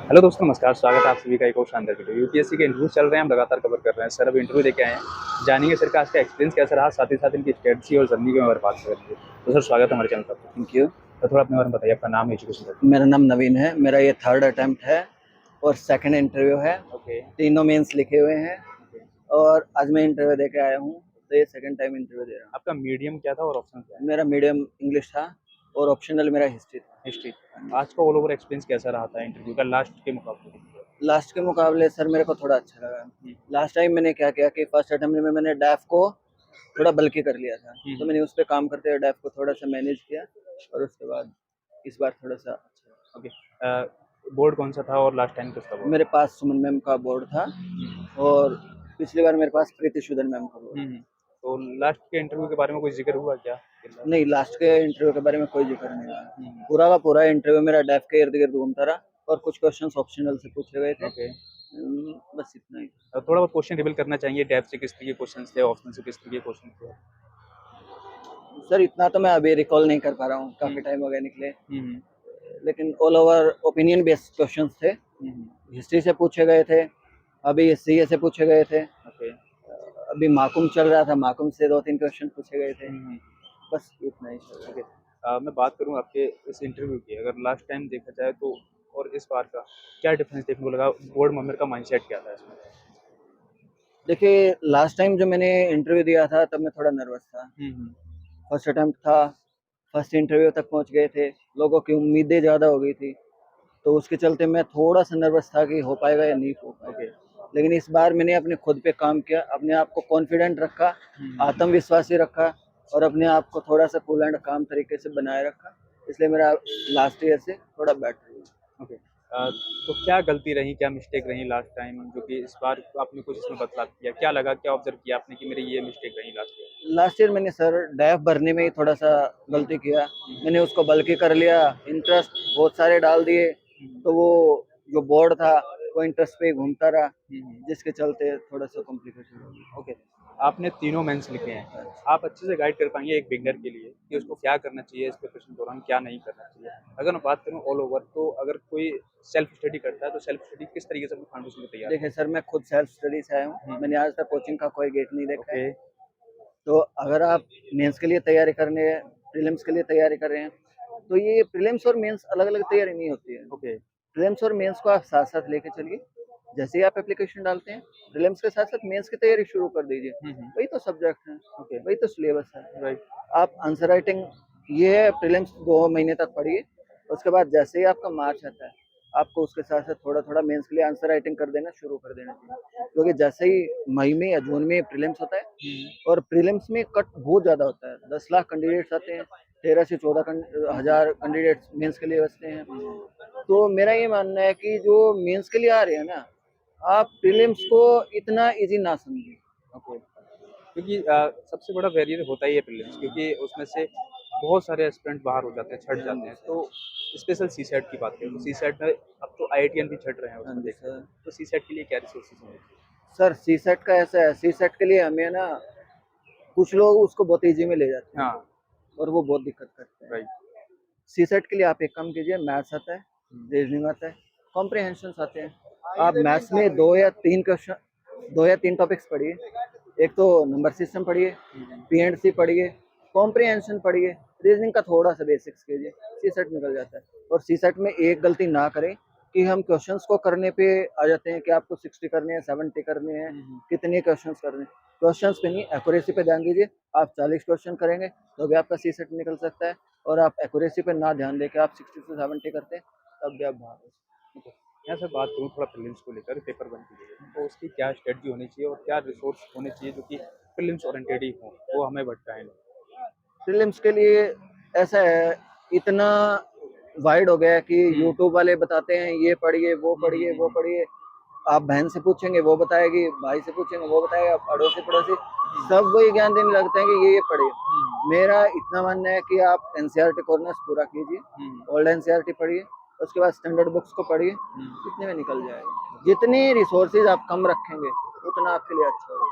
Hello दोस्तों, नमस्कार। स्वागत है आप सभी का एक और शानदार वीडियो। यूपीएससी के इंटरव्यू चल रहे हैं, हम लगातार कवर कर रहे हैं। सर अब इंटरव्यू देके आए हैं, जानेंगे सर का आज का एक्सपीरियंस कैसा रहा, साथ ही साथ इनकी स्ट्रेटजी और जर्नी के बारे में बात करेंगे। तो सर स्वागत है हमारे चैनल पर। Thank you. तो थोड़ा अपने बारे में बताइए, आपका नाम, एजुकेशन। मेरा नाम नवीन है। मेरा ये थर्ड अटेम्प्ट है और सेकंड इंटरव्यू है। ओके। तीनों मेंस लिखे हुए हैं ओके। और आज मैं इंटरव्यू दे के आया हूँ, तो ये सेकंड टाइम इंटरव्यू दे रहा हूँ। आपका मीडियम क्या था और ऑप्शन क्या है? मेरा मीडियम इंग्लिश था और ऑप्शनल मेरा हिस्ट्री था। हिस्ट्री। आज का ऑल ओवर एक्सपीरियंस कैसा रहा था इंटरव्यू का लास्ट के मुकाबले? लास्ट के मुकाबले सर मेरे को थोड़ा अच्छा लगा। लास्ट टाइम मैंने क्या किया कि फर्स्ट अटेम्प्ट में मैंने डैफ को थोड़ा बल्कि कर लिया था, तो मैंने उस पर काम करते हुए डैफ को थोड़ा सा मैनेज किया और उसके बाद इस बार थोड़ा सा अच्छा। ओके। बोर्ड कौन सा था और लास्ट टाइम किसका बोर्ड? मेरे पास सुमन मैम का बोर्ड था और पिछली बार मेरे पास प्रीति सुदन मैम का बोर्ड। तो लास्ट के इंटरव्यू के बारे में कोई जिक्र हुआ क्या? नहीं, लास्ट के इंटरव्यू के बारे में कोई जिक्र नहीं हुआ। पूरा का पूरा इंटरव्यू मेरा डेफ के इर्द गिर्द घूमता रहा और कुछ क्वेश्चंस ऑप्शनल से पूछे गए थे। ओके। बस इतना ही। थोड़ा बहुत क्वेश्चन रिवील करना चाहिए, डेप्थ से किस तरह के क्वेश्चन थे, ऑप्शन से किस तरह के क्वेश्चन थे? सर इतना तो मैं अभी रिकॉल नहीं कर पा रहा हूँ, काफी टाइम हो गया निकले। हम्म। लेकिन all over opinion based questions थे। हिस्ट्री से पूछे गए थे, अभी सीए से पूछे गए थे, ओके। अभी माकुम चल रहा था, माकुम से 2-3 क्वेश्चन पूछे गए थे। बस इतना ही चल रहा ओके। है। मैं बात करूँ आपके इस इंटरव्यू की, अगर लास्ट टाइम देखा जाए तो और इस बार का क्या डिफरेंस देखने को लगा? बोर्ड मेंबर का माइंडसेट क्या था इसमें? देखिए, लास्ट टाइम जो मैंने इंटरव्यू दिया था तब मैं थोड़ा नर्वस था। फर्स्ट अटेम्प्ट था, फर्स्ट इंटरव्यू तक पहुंच गए थे, लोगों की उम्मीदें ज़्यादा हो गई थी, तो उसके चलते मैं थोड़ा सा नर्वस था कि हो पाएगा या नहीं हो पाएगा। लेकिन इस बार मैंने अपने खुद पे काम किया, अपने आप को कॉन्फिडेंट रखा, आत्मविश्वासी रखा और अपने आप को थोड़ा सा कूल एंड काम तरीके से बनाए रखा, इसलिए मेरा लास्ट ईयर से थोड़ा बेटर हुआ। ओके। तो क्या गलती रही, क्या मिस्टेक रही लास्ट टाइम जो कि इस बार आपने कुछ इसमें बदलाव किया? क्या लगा, क्या ऑब्जर्व किया आपने कि मेरी ये मिस्टेक रही लास्ट ईयर? लास्ट ईयर मैंने सर डैफ भरने में ही थोड़ा सा गलती किया। मैंने उसको बल्कि कर लिया, इंटरेस्ट बहुत सारे डाल दिए, तो वो जो बोर्ड था वो इंटरेस्ट पे ही घूमता रहा, जिसके चलते थोड़ा सा कॉम्प्लिकेटेड हो गया। ओके। आपने तीनों मेंस लिखे हैं, आप अच्छे से गाइड कर पाएंगे एक बिगनर के लिए कि उसको क्या करना चाहिए इस प्रिपरेशन के दौरान, क्या नहीं करना चाहिए? अगर मैं बात करूं ऑल ओवर, तो अगर कोई सेल्फ स्टडी करता है तो सेल्फ स्टडी किस तरीके से अपने फाउंडेशन को तैयार देखिए सर, मैं खुद सेल्फ स्टडी से आया हूँ, मैंने आज तक कोचिंग का कोई गेट नहीं देखा ओके। है। तो अगर आप मेंस के लिए तैयारी करने हैं, प्रीलिम्स के लिए तैयारी कर रहे हैं, तो ये प्रीलिम्स और मेंस अलग अलग तैयारी नहीं होती है। ओके। प्रीलिम्स और मेंस को आप साथ साथ लेके चलिए। जैसे ही आप एप्लीकेशन डालते हैं, प्रीलिम्स के साथ साथ मेंस की तैयारी शुरू कर दीजिए। वही तो सब्जेक्ट है, ओके। वही तो सिलेबस है। राइट। आप आंसर राइटिंग, ये प्रीलिम्स 2 महीने तक पढ़िए, उसके बाद जैसे ही आपका मार्च आता है, आपको उसके साथ साथ थोड़ा थोड़ा मेंस के लिए आंसर राइटिंग कर देना शुरू कर देना चाहिए, क्योंकि जैसे ही मई में या जून में प्रीलिम्स होता है और प्रीलिम्स में कट बहुत ज़्यादा होता है, 10 लाख कैंडिडेट्स आते हैं, 13 से 14 हज़ार कैंडिडेट्स मेंस के लिए बचते हैं। तो मेरा ये मानना है कि जो मेंस के लिए आ रहे हैं ना, आप प्रीलिम्स को इतना इजी ना समझिए। ओके। क्योंकि सबसे बड़ा बैरियर होता ही है प्रीलिम्स, क्योंकि उसमें से बहुत सारे एस्पिरेंट बाहर हो जाते हैं, छट जाते हैं। तो स्पेशल सी सेट की बात करें तो सी सेट में अब तो आईआईटीएन भी छट रहे हैं हाँ उसमें जी देखते सर। हैं। तो सी सेट के लिए क्या रिसोर्सेज होंगे? सर सी सेट का ऐसा है, सी सेट के लिए हमें ना कुछ लोग उसको बहुत ईजी में ले जाते हैं हाँ। और वो बहुत दिक्कत करते हैं। राइट। सी सेट के लिए आप एक काम कीजिए, मैथ्स आता है, रीजनिंग आता है, कॉम्प्रिहेंशन आते हैं। आप मैथ्स में 2 या 3 टॉपिक्स पढ़िए। एक तो नंबर सिस्टम पढ़िए, पी एंड सी पढ़िए, कॉम्प्रिहेंशन पढ़िए, रीजनिंग का थोड़ा सा बेसिक्स कीजिए, सी सेट निकल जाता है। और सी सेट में एक गलती ना करें कि हम क्वेश्चंस को करने पे आ जाते हैं कि आपको 60 करने हैं, 70 करने हैं, कितने क्वेश्चंस करने हैं। क्वेश्चंस पे नहीं, एक्यूरेसी पे ध्यान दीजिए। आप 40 क्वेश्चन करेंगे तो भी आपका सी सेट निकल सकता है, और आप एक्यूरेसी पे ना ध्यान देके आप 60 से 70 करते हैं तब भी आप बाहर हो सकते ओके। यहाँ से बात करूँ थोड़ा प्रीलिम्स को लेकर, पेपर वन के लिए, तो उसकी क्या स्ट्रेटजी होनी चाहिए और क्या रिसोर्स होने चाहिए जो कि प्रीलिम्स ओरिएंटेड ही हो, वो हमें भटकाए नहीं? हैं। प्रीलिम्स के लिए ऐसा है, इतना वाइड हो गया है कि यूट्यूब वाले बताते हैं ये पढ़िए, वो पढ़िए, वो पढ़िए। आप बहन से पूछेंगे वो बताएगी, भाई से पूछेंगे वो बताएगा, अड़ोसी पड़ोसी सब वही ज्ञान देने लगते हैं कि ये पढ़िए। मेरा इतना मानना है कि आप एनसीईआरटी कॉर्नर्स पूरा कीजिए, ओल्ड एनसीईआरटी पढ़िए, उसके बाद स्टैंडर्ड बुक्स को पढ़िए, इतने में निकल जाएगा। जितने रिसोर्सेज आप कम रखेंगे उतना आपके लिए अच्छा होगा।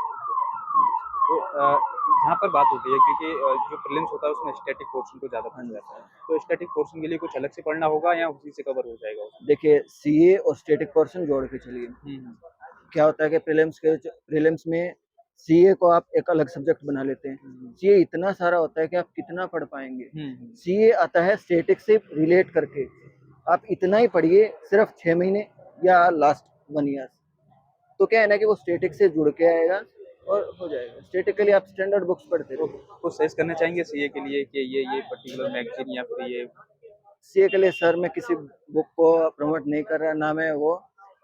तो यहाँ पर बात होती है क्योंकि जो प्रीलिम्स होता है उसमें स्टैटिक पोर्शन को ज़्यादा हाँ पूछा जी। जाता है। तो स्टैटिक पोर्शन के लिए कुछ अलग से पढ़ना होगा या उसी से कवर हो जाएगा उसमें? देखिए, सीए और स्टैटिक पोर्शन जोड़ के चलिए। हुँ। क्या होता है कि प्रीलिम्स में सीए को आप एक अलग सब्जेक्ट बना लेते हैं। हुँ, सीए इतना सारा होता है कि आप कितना पढ़ पाएँगे। हुँ। सीए आता है स्टैटिक से रिलेट करके। आप इतना ही पढ़िए सिर्फ 6 महीने या लास्ट 1 ईयर। तो क्या है ना कि वो स्टैटिक से जुड़ के आएगा और हो जाएगा। स्टैटिक के लिए आप स्टैंडर्ड बुक्स पढ़ते तो रहिए। कुछ सजेस्ट करना चाहेंगे सीए के लिए कि ये पर्टिकुलर मैगज़ीन या फिर ये सीए के लिए सर मैं किसी बुक को प्रमोट नहीं कर रहा, ना मैं वो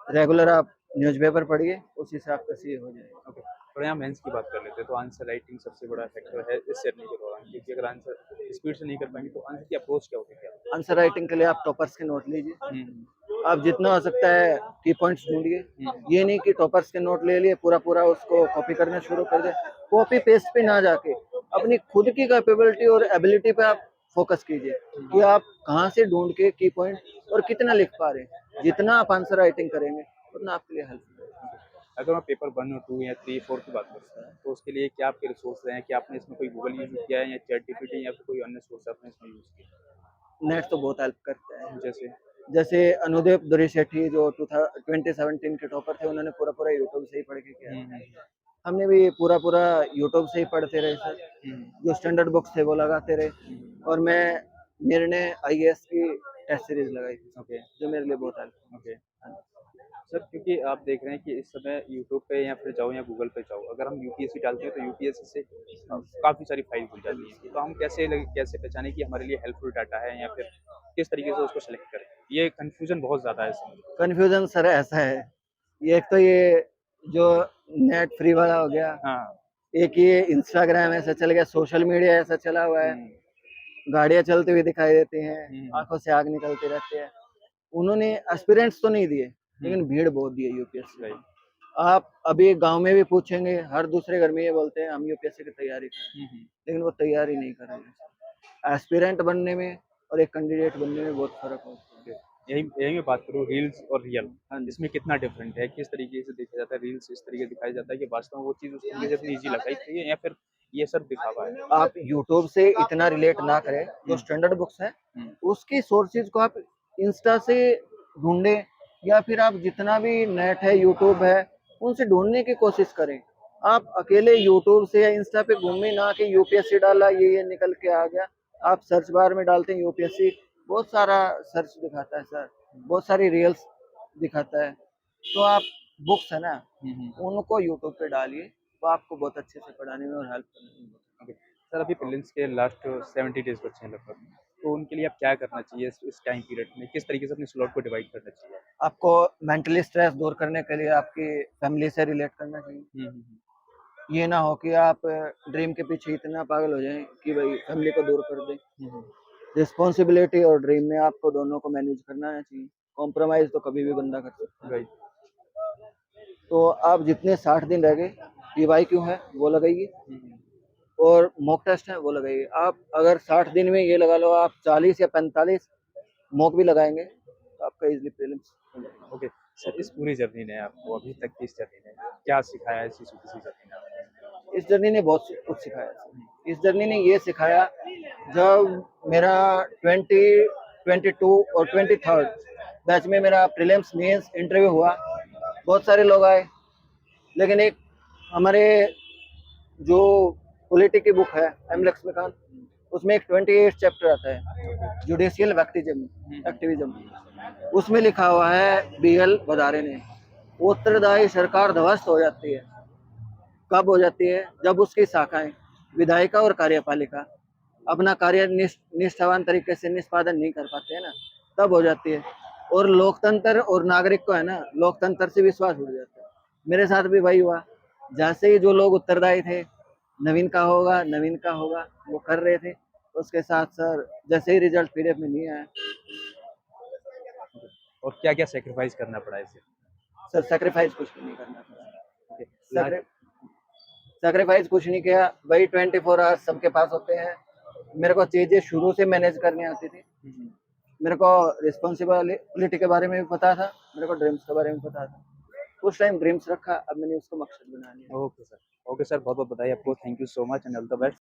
रेगुलर आप न्यूज़पेपर पढ़िए, उसी से आपका सीए हो जाएगा। ओके, थोड़ा यहाँ मेंस की बात कर लेते हैं। तो आंसर राइटिंग सबसे बड़ा फैक्टर है इस जर्नी के दौरान क्योंकि अगर आंसर स्पीड से नहीं कर पाएँगे तो आंसर की अप्रोच क्या होगी क्या? आंसर राइटिंग के लिए आप टॉपर्स के नोट लीजिए। हुँ, आप जितना हो सकता है की पॉइंट्स ढूँढिए। हुँ, ये नहीं कि टॉपर्स के नोट ले लिए, पूरा-पूरा उसको कॉपी करना शुरू कर दें। कॉपी पेस्ट पे ना जाके अपनी खुद की कैपेबिलिटी और एबिलिटी पे आप फ़ोकस कीजिए कि हुँ। आप कहाँ से ढूँढ के की पॉइंट और कितना लिख पा रहे हैं। जितना आप आंसर राइटिंग करेंगे, उतना आपके लिए हेल्पफुल है। अगर मैं पेपर 1 और 2 या 3, 4 की बात करूँ, तो उसके लिए क्या आपके रिसोर्स रहे हैं? क्या आपने इसमें कोई गूगल यूज़ किया है या चैटजीपीटी या फिर कोई अन्य सोर्स आपने इसमें यूज़ किया? नेट तो बहुत हेल्प करता है। जैसे जैसे अनुदेव दुरीशेट्टी जो 2017 के टॉपर थे, उन्होंने पूरा-पूरा यूट्यूब से ही पढ़ के किया हुँ, था। हुँ, हमने भी पूरा-पूरा यूट्यूब से ही पढ़ते रहे सर। हुँ, जो स्टैंडर्ड बुक्स थे वो लगाते रहे हुँ, और मेरे ने आईएएस की टेस्ट सीरीज़ लगाई थी, ओके, जो मेरे लिए बहुत हेल्प ओके। हाँ जी। सर क्योंकि आप देख रहे हैं कि इस समय यूट्यूब पे या फिर जाओ या गूगल पे जाओ, अगर हम यूपीएससी डालते हैं तो यूपीएससी से काफ़ी सारी फाइल खुल जाती हैं। तो हम कैसे पहचानें कि हमारे लिए हेल्पफुल डाटा है या फिर किस तरीके से उसको सेलेक्ट करें? ये कन्फ्यूज़न बहुत ज़्यादा है इस समय। कन्फ्यूज़न सर ऐसा है, ये एक तो ये जो नेट फ्री वाला हो गया, हाँ। एक ये इंस्टाग्राम ऐसा चल गया, सोशल मीडिया ऐसा चला हुआ है, हुँ, गाड़ियाँ चलती हुई दिखाई देती हैं, हुँ, आँखों से आग निकलती रहती है। उन्होंने एस्पिरेंट्स तो नहीं दिए, हुँ, लेकिन भीड़ बहुत दी है यूपीएससी राइट। को। आप अभी गाँव में भी पूछेंगे, हर दूसरे घर में ये बोलते हैं हम यूपीएससी की तैयारी कर रहे हैं, हुँ, हुँ, लेकिन वो तैयारी नहीं कर रहे हैं। एस्पिरेंट बनने में और एक कैंडिडेट बनने में बहुत फ़र्क होता है। ओके। यही यही मैं बात करूँ रील्स और रियल, हाँ जी। इसमें कितना डिफरेंट है? किस तरीके से देखा जाता है रील्स इस तरीके दिखाया जाता है कि वास्तव में वो चीज़ उस तरीके से इतनी ईज़ी लगाई गई है या फिर ये सब दिखावा है? आप यूट्यूब से इतना रिलेट ना करें, जो हुँ, स्टैंडर्ड बुक्स हैं, हुँ, उसकी सोर्सेज़ को आप इंस्टा से ढूँढें या फिर आप जितना भी नेट है, यूट्यूब है, उनसे ढूँढने की कोशिश करें। आप अकेले यूट्यूब से या इंस्टा पे घूमें ना कि यूपीएससी डाला, ये निकल के आ गया। आप सर्च बार में डालते हैं यूपीएससी, बहुत सारा सर्च दिखाता है सर, बहुत सारी रील्स दिखाता है। तो आप बुक्स है ना, हुँ, हुँ, उनको यूट्यूब पे डालिए, वो आपको बहुत अच्छे से पढ़ाने में और हेल्प करने में ओके। सर अभी प्रीलिम्स के लास्ट 70 डेज़ बचे हैं लगभग, तो उनके लिए अब क्या करना चाहिए इस टाइम पीरियड में? किस तरीके से अपने स्लॉट को डिवाइड करना चाहिए? आपको मेंटली स्ट्रेस दूर करने के लिए आपकी फैमिली से रिलेट करना चाहिए। हुँ, हुँ, हुँ, ये ना हो कि आप ड्रीम के पीछे इतना पागल हो जाएँ कि भाई फैमिली को दूर कर दें। हुँ, हुँ, रिस्पॉन्सिबिलिटी और ड्रीम में आपको दोनों को मैनेज करना आना चाहिए। कॉम्प्रोमाइज़ तो कभी भी बंदा कर सकता है। राइट। तो आप जितने 60 दिन रह गए, पीवाईक्यू है वो लगाइए हुँ, हुँ, और मॉक टेस्ट है वो लगाइए। आप अगर 60 दिन में ये लगा लो आप 40 या 45 मॉक भी लगाएँगे, तो आपका ईज़िली प्रीलिम्स हो जाएगा। ओके। सर इस पूरी जर्नी ने आपको अभी तक की इस जर्नी ने क्या सिखाया है इस जर्नी ने आपको? इस जर्नी ने बहुत कुछ सिखाया। इस जर्नी ने ये सिखाया जब मेरा 2022 और 23rd बैच में मेरा प्रीलिम्स मेंस इंटरव्यू हुआ, बहुत सारे लोग आए, लेकिन एक हमारे जो पॉलिटी की बुक है एम लक्ष्मीकांत, उसमें एक 28 चैप्टर आता है, जुडिशियल एक्टिविज्म। उसमें लिखा हुआ है बीएल वदारे ने, उत्तरदायी सरकार ध्वस्त हो जाती है। कब हो जाती है? जब उसकी शाखाएं विधायिका और कार्यपालिका अपना कार्य निष्ठावान तरीके से निष्पादन नहीं कर पाते हैं ना, तब हो जाती है। और लोकतंत्र और नागरिक को है ना, लोकतंत्र से विश्वास उड़ जाता है। मेरे साथ भी वही हुआ। जैसे ही जो लोग उत्तरदायी थे, नवीन का होगा, वो कर रहे थे। उसके साथ सर जैसे ही रिजल्ट पीडीएफ में नहीं आया, और क्या-क्या सैक्रिफाइस करना पड़ा इसे? सर सैक्रिफाइस कुछ भी नहीं करना पड़ा। ओके, सैक्रि सैक्रिफाइस कुछ नहीं किया, वही 24 आवर्स सबके पास होते हैं। मेरे को चीज़ें शुरू से मैनेज करनी आती थी। हुँ, हुँ। मेरे को रिस्पॉन्सिबिलिटी के बारे में भी पता था, मेरे को ड्रीम्स के बारे में पता था। उस टाइम ड्रीम्स रखा, अब मैंने उसको मकसद बना लिया। Okay sir. ओके सर, बहुत बहुत बधाई आपको, thank you so much and all the best.